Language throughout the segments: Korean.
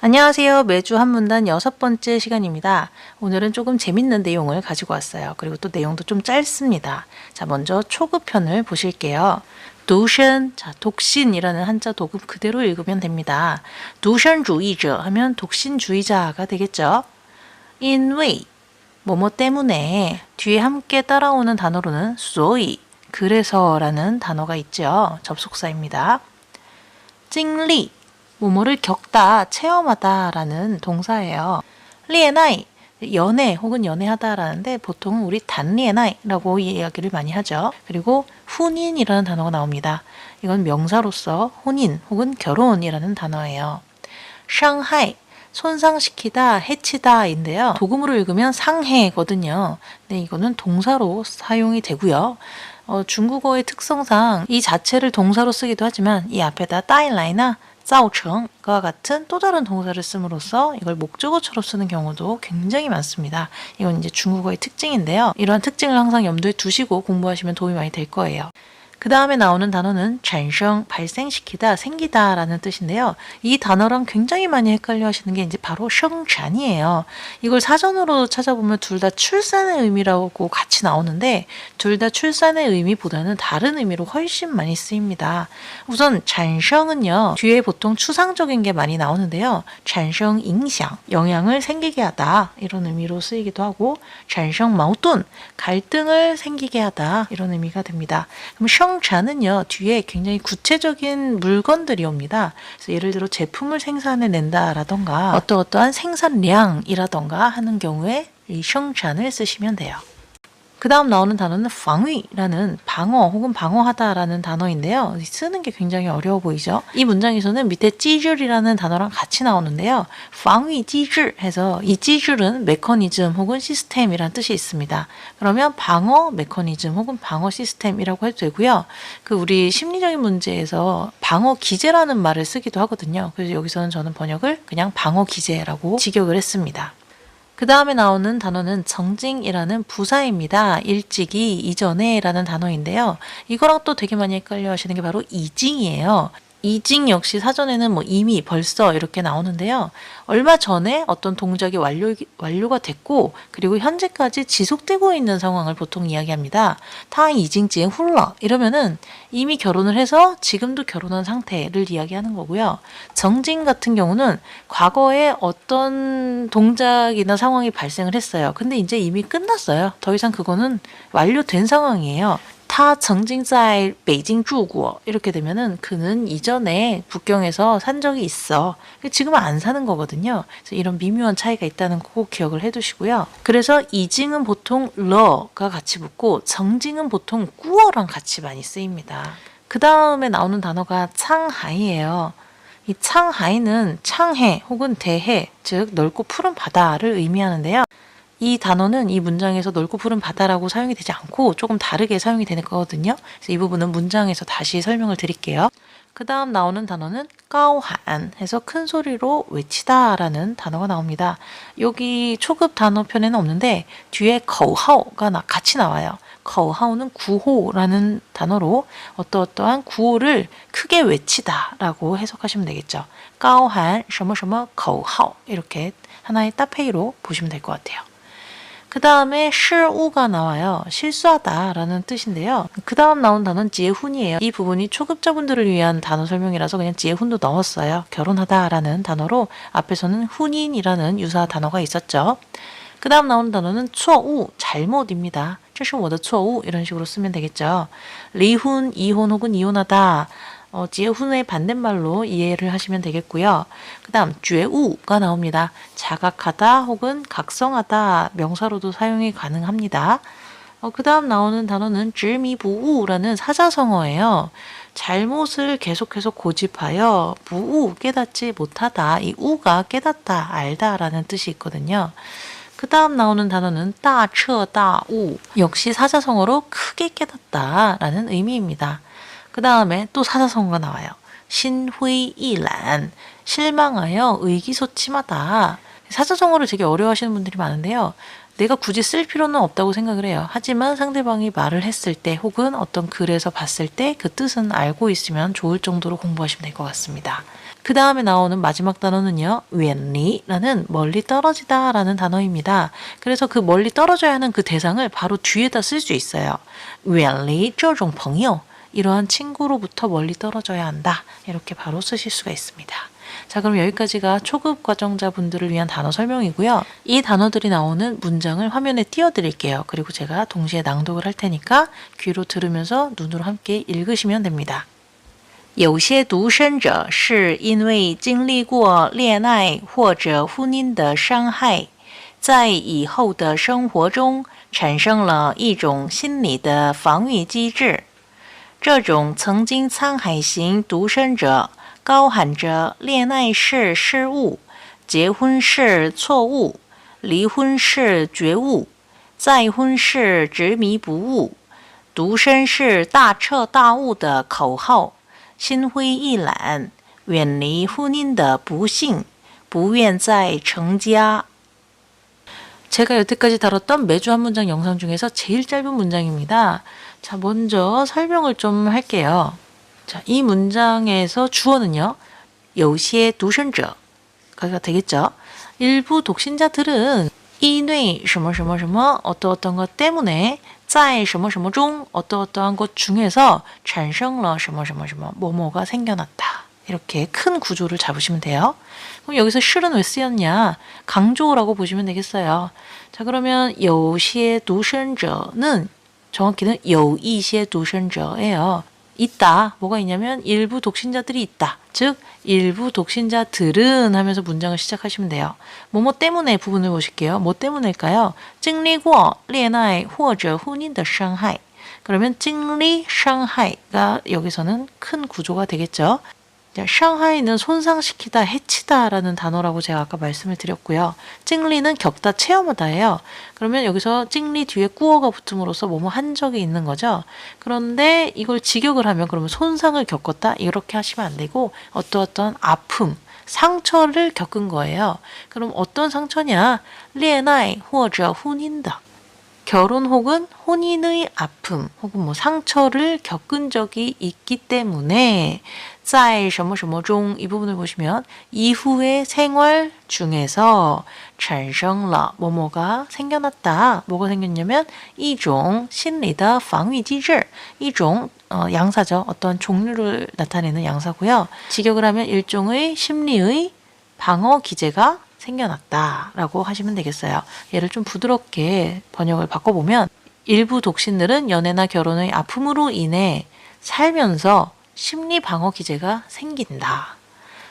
안녕하세요. 매주 한 문단 6번째 시간입니다. 오늘은 조금 재밌는 내용을 가지고 왔어요. 그리고 또 내용도 좀 짧습니다. 자, 먼저 초급편을 보실게요. 도션, 자, 독신이라는 한자 도급 그대로 읽으면 됩니다. 도션주의자 하면 독신주의자가 되겠죠. 인웨이, 뭐뭐 때문에 뒤에 함께 따라오는 단어로는 所以, 그래서라는 단어가 있죠. 접속사입니다. 찡리, 뭐뭐를 겪다, 체험하다 라는 동사예요. 리에나이, 연애 혹은 연애하다라는데 보통 우리 단리에나이라고 이야기를 많이 하죠. 그리고 훈인이라는 단어가 나옵니다. 이건 명사로서 혼인 혹은 결혼이라는 단어예요. 상하이, 손상시키다, 해치다인데요. 도금으로 읽으면 상해거든요. 근데 이거는 동사로 사용이 되고요. 중국어의 특성상 이 자체를 동사로 쓰기도 하지만 이 앞에다 따인라이나 造成과 같은 또 다른 동사를 씀으로써 이걸 목적어처럼 쓰는 경우도 굉장히 많습니다. 이건 이제 중국어의 특징인데요. 이러한 특징을 항상 염두에 두시고 공부하시면 도움이 많이 될 거예요. 그 다음에 나오는 단어는产生, 발생시키다, 생기다 라는 뜻인데요. 이 단어랑 굉장히 많이 헷갈려 하시는 게 이제 바로 생산이에요. 이걸 사전으로 찾아보면 둘 다 출산의 의미라고 같이 나오는데 둘 다 출산의 의미보다는 다른 의미로 훨씬 많이 쓰입니다. 우선 产生은요. 뒤에 보통 추상적인 게 많이 나오는데요. 产生 影响, 영향을 생기게 하다 이런 의미로 쓰이기도 하고 产生 矛盾, 갈등을 생기게 하다 이런 의미가 됩니다. 그럼 생산은요, 뒤에 굉장히 구체적인 물건들이 옵니다. 그래서 예를 들어 제품을 생산해낸다라던가 어떠한 생산량이라던가 하는 경우에 이 생산을 쓰시면 돼요. 그 다음 나오는 단어는 방위라는 방어 혹은 방어하다라는 단어인데요. 쓰는 게 굉장히 어려워 보이죠? 이 문장에서는 밑에 찌질이라는 단어랑 같이 나오는데요. 방위 찌질 해서 이 찌질은 메커니즘 혹은 시스템이라는 뜻이 있습니다. 그러면 방어 메커니즘 혹은 방어 시스템이라고 해도 되고요. 우리 심리적인 문제에서 방어 기제라는 말을 쓰기도 하거든요. 그래서 여기서는 저는 번역을 그냥 방어 기제라고 직역을 했습니다. 그 다음에 나오는 단어는 정징이라는 부사입니다. 일찍이, 이전에 라는 단어인데요. 이거랑 또 되게 많이 헷갈려 하시는 게 바로 이징이에요. 이징 역시 사전에는 이미, 벌써 이렇게 나오는데요. 얼마 전에 어떤 동작이 완료가 됐고 그리고 현재까지 지속되고 있는 상황을 보통 이야기합니다. 타 이징 훌러 이러면은 이미 결혼을 해서 지금도 결혼한 상태를 이야기하는 거고요. 정징 같은 경우는 과거에 어떤 동작이나 상황이 발생을 했어요. 근데 이제 이미 끝났어요. 더 이상 그거는 완료된 상황이에요. 他曾经在北京住过 이렇게 되면은 그는 이전에 북경에서 산 적이 있어. 지금은 안 사는 거거든요. 그래서 이런 미묘한 차이가 있다는 거 꼭 기억을 해두시고요. 그래서 이징은 보통 러가 같이 붙고 정징은 보통 꾸어랑 같이 많이 쓰입니다. 그 다음에 나오는 단어가 창하이예요. 이 창하이는 창해 혹은 대해, 즉 넓고 푸른 바다를 의미하는데요. 이 단어는 이 문장에서 넓고 푸른 바다라고 사용이 되지 않고 조금 다르게 사용이 되는 거거든요. 그래서 이 부분은 문장에서 다시 설명을 드릴게요. 그 다음 나오는 단어는 까오한 해서 큰 소리로 외치다 라는 단어가 나옵니다. 여기 초급 단어편에는 없는데 뒤에 거하오가 같이 나와요. 거하오는 구호라는 단어로 어떠한 구호를 크게 외치다 라고 해석하시면 되겠죠. 까오한 什么什么 거하오 이렇게 하나의 따페이로 보시면 될 것 같아요. 그 다음에 실우가 나와요. 실수하다 라는 뜻인데요. 그 다음 나온 단어는 지에훈이에요. 이 부분이 초급자분들을 위한 단어 설명이라서 그냥 지에훈도 넣었어요. 결혼하다 라는 단어로 앞에서는 훈인이라는 유사 단어가 있었죠. 그 다음 나오는 단어는 错误, 잘못입니다. 这是我的错误 이런 식으로 쓰면 되겠죠. 리훈, 이혼 혹은 이혼하다. 지에훈의 반대말로 이해를 하시면 되겠고요. 그 다음 죄우가 나옵니다. 자각하다 혹은 각성하다 명사로도 사용이 가능합니다. 그 다음 나오는 단어는 질미부우라는 사자성어예요. 잘못을 계속해서 고집하여 부우 깨닫지 못하다. 이 우가 깨닫다, 알다 라는 뜻이 있거든요. 그 다음 나오는 단어는 따처따우 역시 사자성어로 크게 깨닫다 라는 의미입니다. 그 다음에 또 사자성어가 나와요. 신회이란, 실망하여 의기소침하다. 사자성어를 되게 어려워하시는 분들이 많은데요. 내가 굳이 쓸 필요는 없다고 생각을 해요. 하지만 상대방이 말을 했을 때 혹은 어떤 글에서 봤을 때 그 뜻은 알고 있으면 좋을 정도로 공부하시면 될 것 같습니다. 그 다음에 나오는 마지막 단어는요. 远离라는 멀리 떨어지다 라는 단어입니다. 그래서 그 멀리 떨어져야 하는 그 대상을 바로 뒤에다 쓸 수 있어요. 远离这种朋友 이러한 친구로부터 멀리 떨어져야 한다. 이렇게 바로 쓰실 수가 있습니다. 자, 그럼 여기까지가 초급 과정자분들을 위한 단어 설명이고요. 이 단어들이 나오는 문장을 화면에 띄워드릴게요. 그리고 제가 동시에 낭독을 할 테니까 귀로 들으면서 눈으로 함께 읽으시면 됩니다. 有些独身者是因为经历过恋爱或者婚姻的伤害，在以后的生活中产生了一种心理的防御机制。这种曾经沧海型独身者高喊着恋爱是失误，结婚是错误，离婚是觉悟，再婚是执迷不悟，独身是大彻大悟的口号。心灰意懒，远离婚姻的不幸，不愿再成家。 제가 여태까지 다뤘던 매주 한 문장 영상 중에서 제일 짧은 문장입니다. 자, 먼저 설명을 좀 할게요. 자, 이 문장에서 주어는요. 有些独身者가 되겠죠. 일부 독신자들은 因为什么什么什么 어떤 것 때문에 在什么什么중 어떠한 것 중에서 产生了什么什么什么뭐뭐가 생겨났다. 이렇게 큰 구조를 잡으시면 돼요. 그럼 여기서 실은 왜 쓰였냐? 강조라고 보시면 되겠어요. 자, 그러면 有些独身者는 정확히는 有一些独身者예요. 있다. 뭐가 있냐면 일부 독신자들이 있다. 즉 일부 독신자들은 하면서 문장을 시작하시면 돼요. 뭐뭐 때문에 부분을 보실게요. 뭐 때문일까요? 经历过恋爱或者婚姻的伤害. 그러면 经历伤害가 여기서는 큰 구조가 되겠죠. 상하이는 손상시키다, 해치다 라는 단어라고 제가 아까 말씀을 드렸고요. 찡리는 겪다, 체험하다예요. 그러면 여기서 찡리 뒤에 꾸어가 붙음으로써 뭐뭐 한 적이 있는 거죠. 그런데 이걸 직역을 하면 그러면 손상을 겪었다 이렇게 하시면 안 되고 어떤 아픔, 상처를 겪은 거예요. 그럼 어떤 상처냐? 恋爱或者婚姻的 결혼 혹은 혼인의 아픔 혹은 뭐 상처를 겪은 적이 있기 때문에 在什么什么중 이 부분을 보시면 이후의 생활 중에서 产生了 뭐뭐가 생겨났다. 뭐가 생겼냐면 一种心理的防御机制 一种 양사죠. 어떤 종류를 나타내는 양사고요. 직역을 하면 일종의 심리의 방어 기제가 생겨났다라고 하시면 되겠어요. 얘를 좀 부드럽게 번역을 바꿔보면 일부 독신들은 연애나 결혼의 아픔으로 인해 살면서 심리 방어 기제가 생긴다.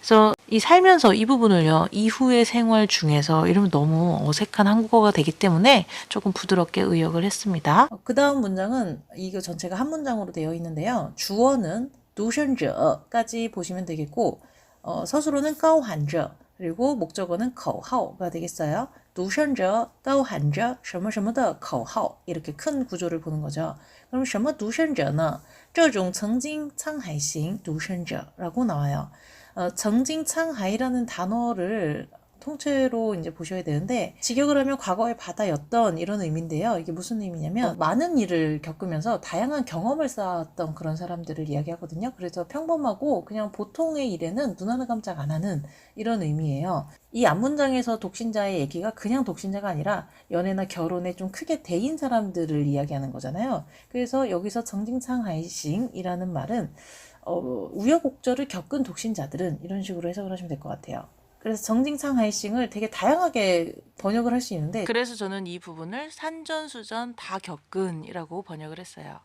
그래서 이 살면서 이 부분을요. 이후의 생활 중에서 이러면 너무 어색한 한국어가 되기 때문에 조금 부드럽게 의역을 했습니다. 그 다음 문장은 이거 전체가 한 문장으로 되어 있는데요. 주어는 独身者까지 보시면 되겠고 서술어는 高喊着 그리고 목적어는 口号가 되겠어요. 独身者高喊着什么什么的口号 이렇게 큰 구조를 보는 거죠. 그럼 什么独身者呢? 这种曾经沧海型独身者라고 나와요. 曾经沧海라는 단어를 통째로 이제 보셔야 되는데 직역을 하면 과거의 바다였던 이런 의미인데요. 이게 무슨 의미냐면 많은 일을 겪으면서 다양한 경험을 쌓았던 그런 사람들을 이야기하거든요. 그래서 평범하고 그냥 보통의 일에는 눈 하나 깜짝 안 하는 이런 의미예요. 이 앞문장에서 독신자의 얘기가 그냥 독신자가 아니라 연애나 결혼에 좀 크게 대인 사람들을 이야기하는 거잖아요. 그래서 여기서 정징창하이싱이라는 말은 우여곡절을 겪은 독신자들은 이런 식으로 해석을 하시면 될 것 같아요. 그래서 정징창하이싱을 되게 다양하게 번역을 할 수 있는데 그래서 저는 이 부분을 산전수전 다 겪은이라고 번역을 했어요.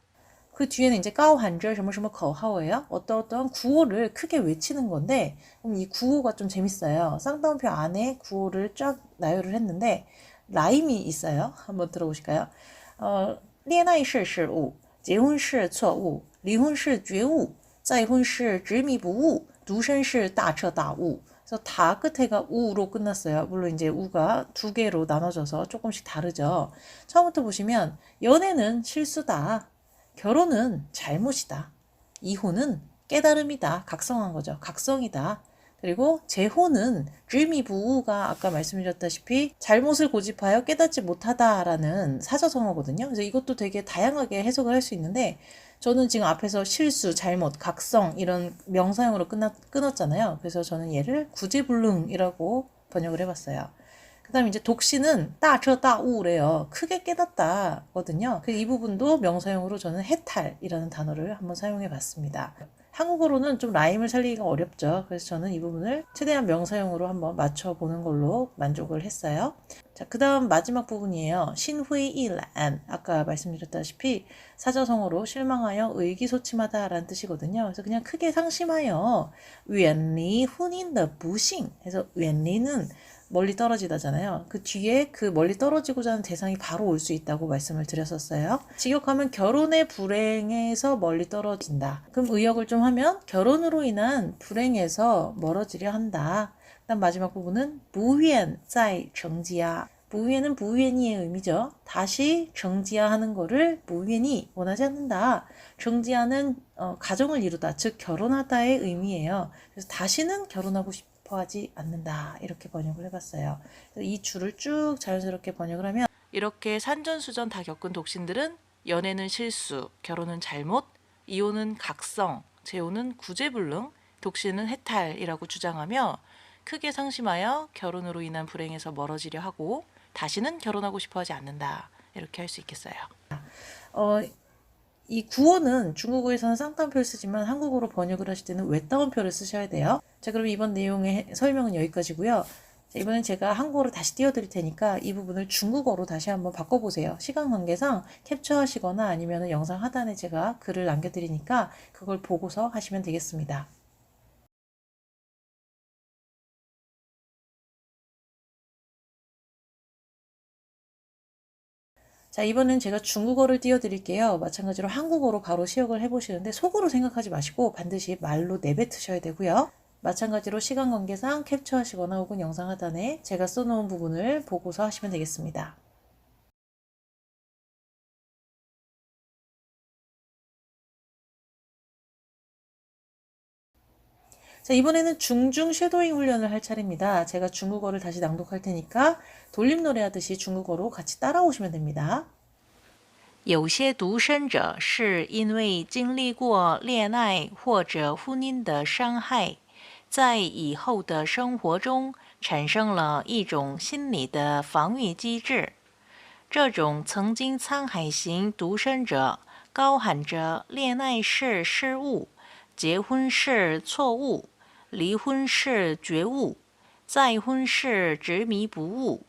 그 뒤에는 이제 까오한절什么什么 口号예요. 어떠한 구호를 크게 외치는 건데 이 구호가 좀 재밌어요. 쌍따옴표 안에 구호를 쫙 나열을 했는데 라임이 있어요. 한번 들어보실까요? 恋爱是失误，结婚是错误，离婚是觉悟，再婚是执迷不悟，独身是大彻大悟。 그래서 다 끝에가 우로 끝났어요. 물론 이제 우가 두 개로 나눠져서 조금씩 다르죠. 처음부터 보시면 연애는 실수다. 결혼은 잘못이다. 이혼은 깨달음이다. 각성한 거죠. 각성이다. 그리고 재혼은 주미부우가 아까 말씀드렸다시피 잘못을 고집하여 깨닫지 못하다라는 사자성어거든요. 그래서 이것도 되게 다양하게 해석을 할 수 있는데 저는 지금 앞에서 실수, 잘못, 각성 이런 명사형으로 끊었잖아요. 그래서 저는 얘를 구제불능이라고 번역을 해봤어요. 그 다음에 이제 독시는 따처따우래요. 크게 깨닫다거든요. 이 부분도 명사형으로 저는 해탈이라는 단어를 한번 사용해 봤습니다. 한국어로는 좀 라임을 살리기가 어렵죠. 그래서 저는 이 부분을 최대한 명사형으로 한번 맞춰보는 걸로 만족을 했어요. 자, 그 다음 마지막 부분이에요. 신회이란. 아까 말씀드렸다시피 사자성어로 실망하여 의기소침하다 라는 뜻이거든요. 그래서 그냥 크게 상심하여 远离婚姻的不幸 해서 远离는 멀리 떨어지다잖아요. 그 뒤에 그 멀리 떨어지고자 하는 대상이 바로 올 수 있다고 말씀을 드렸었어요. 직역하면 결혼의 불행에서 멀리 떨어진다. 그럼 의역을 좀 하면 결혼으로 인한 불행에서 멀어지려 한다. 그다음 마지막 부분은 不愿再成家. 不愿은 不愿意의 의미죠. 다시 정지하는 거를 不愿意 원하지 않는다. 정지하는 가정을 이루다, 즉 결혼하다의 의미예요. 그래서 다시는 결혼하고 싶어하지 않는다. 이렇게 번역을 해봤어요. 이 줄을 쭉 자연스럽게 번역을 하면 이렇게 산전수전 다 겪은 독신들은 연애는 실수, 결혼은 잘못, 이혼은 각성, 재혼은 구제불능, 독신은 해탈이라고 주장하며 크게 상심하여 결혼으로 인한 불행에서 멀어지려 하고 다시는 결혼하고 싶어하지 않는다. 이렇게 할 수 있겠어요. 이 구어는 중국어에서는 쌍따옴표를 쓰지만 한국어로 번역을 하실 때는 외따옴표를 쓰셔야 돼요. 자, 그럼 이번 내용의 설명은 여기까지고요. 자, 이번엔 제가 한국어로 다시 띄워드릴 테니까 이 부분을 중국어로 다시 한번 바꿔보세요. 시간 관계상 캡처하시거나 아니면 영상 하단에 제가 글을 남겨드리니까 그걸 보고서 하시면 되겠습니다. 자, 이번엔 제가 중국어를 띄워드릴게요. 마찬가지로 한국어로 바로 시역을 해보시는데 속으로 생각하지 마시고 반드시 말로 내뱉으셔야 되고요. 마찬가지로 시간 관계상 캡처하시거나 혹은 영상 하단에 제가 써놓은 부분을 보고서 하시면 되겠습니다. 자, 이번에는 중중 쉐도잉 훈련을 할 차례입니다. 제가 중국어를 다시 낭독할 테니까 돌림 노래하듯이 중국어로 같이 따라오시면 됩니다. 有些独身者是因为经历过恋爱或者婚姻的伤害，在以后的生活中产生了一种心理的防御机制。这种曾经沧海型独身者高喊着恋爱是失误，结婚是错误，离婚是觉悟，再婚是执迷不悟，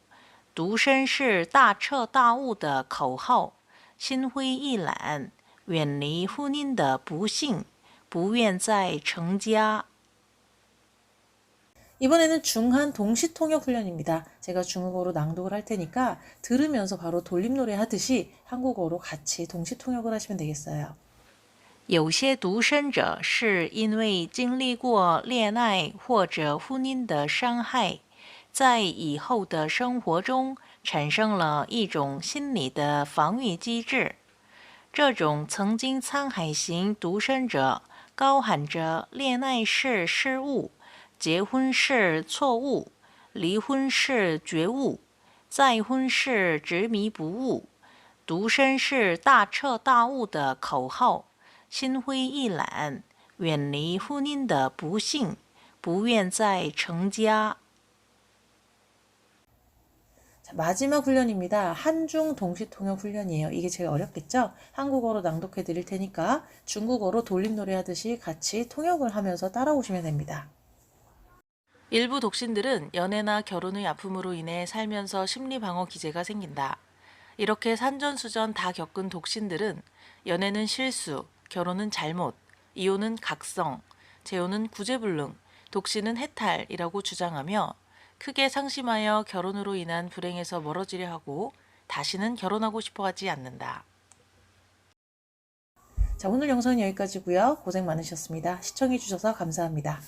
独身是大彻大悟的口号。心灰意懒，远离婚姻的不幸，不愿再成家。 이번에는 중한 동시통역 훈련입니다. 제가 중국어로 낭독을 할 테니까 들으면서 바로 돌림노래 하듯이 한국어로 같이 동시통역을 하시면 되겠어요. 有些独身者是因为经历过恋爱或者婚姻的伤害，在以后的生活中产生了一种心理的防御机制。这种曾经沧海型独身者高喊着恋爱是失误，结婚是错误，离婚是觉悟，再婚是执迷不悟，独身是大彻大悟的口号。心灰意懒，远离婚姻的不幸，不愿再成家。 마지막 훈련입니다. 한중 동시통역 훈련이에요. 이게 제일 어렵겠죠? 한국어로 낭독해 드릴 테니까 중국어로 돌림노래 하듯이 같이 통역을 하면서 따라오시면 됩니다. 일부 독신들은 연애나 결혼의 아픔으로 인해 살면서 심리방어 기제가 생긴다. 이렇게 산전수전 다 겪은 독신들은 연애는 실수, 결혼은 잘못, 이혼은 각성, 재혼은 구제불능, 독신은 해탈이라고 주장하며 크게 상심하여 결혼으로 인한 불행에서 멀어지려 하고 다시는 결혼하고 싶어 하지 않는다. 자, 오늘 영상은 여기까지고요. 고생 많으셨습니다. 시청해 주셔서 감사합니다.